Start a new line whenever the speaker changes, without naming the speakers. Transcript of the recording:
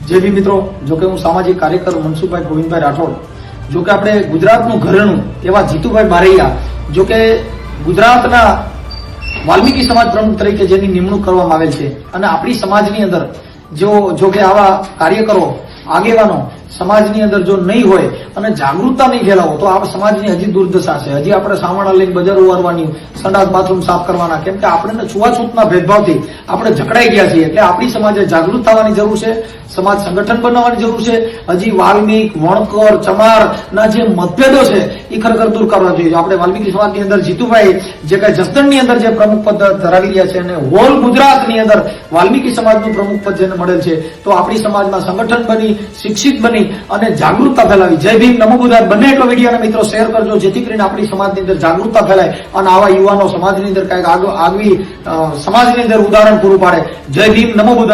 જે બી મિત્રો, જો કે હું સામાજિક કાર્યકર મનસુખભાઈ ગોવિંદભાઈ રાઠોડ, જો કે આપણે ગુજરાતનું ઘરેણું એવા જીતુભાઈ બારૈયા, જો કે ગુજરાતના વાલ્મીકી સમાજ પ્રમુખ તરીકે જેની નિમણૂક કરવામાં આવેલ છે અને આપણી સમાજની અંદર જો કે આવા કાર્યકરો, આગેવાનો સમાજની અંદર જો નહીં હોય અને જાગૃતતા નહીં ફેલાવો તો આ સમાજની હજી દુર્દશા છે. હજી આપણે સામાણા લઈને બજાર ઉવારવાની, સંડાસ બાથરૂમ સાફ કરવાના, કેમ કે આપણને છૂવાછૂતના ભેદભાવથી આપણે જકડાઈ ગયા છીએ. એટલે આપણી સમાજે જાગૃત થવાની જરૂર છે, સમાજ સંગઠન બનાવવાની જરૂર છે. હજી વાલ્મીક, વણકર, ચમારના જે મતભેદો છે એ ખરેખર દૂર કરવા જોઈએ. આપણે વાલ્મીકી સમાજની અંદર જીતુભાઈ જે કઈ જસદણની અંદર જે પ્રમુખ પદ ધરાવી રહ્યા છે અને હોલ ગુજરાતની અંદર વાલ્મીકી સમાજનું પ્રમુખ પદ જેને મળેલ છે, તો આપણી સમાજમાં સંગઠન બની, શિક્ષિત બની અને જાગૃતતા ફેલાવી. જય ભીમ, નમો બુદ્ધાય. બંને એટલો વિડીયો મિત્રો શેર કરજો, જેથી કરીને આપણી સમાજની અંદર જાગૃતતા ફેલાય અને આવા યુવાનો સમાજની અંદર કઈક આગવી સમાજની અંદર ઉદાહરણ પૂરું પાડે. જય ભીમ, નમો બુદ્ધાય.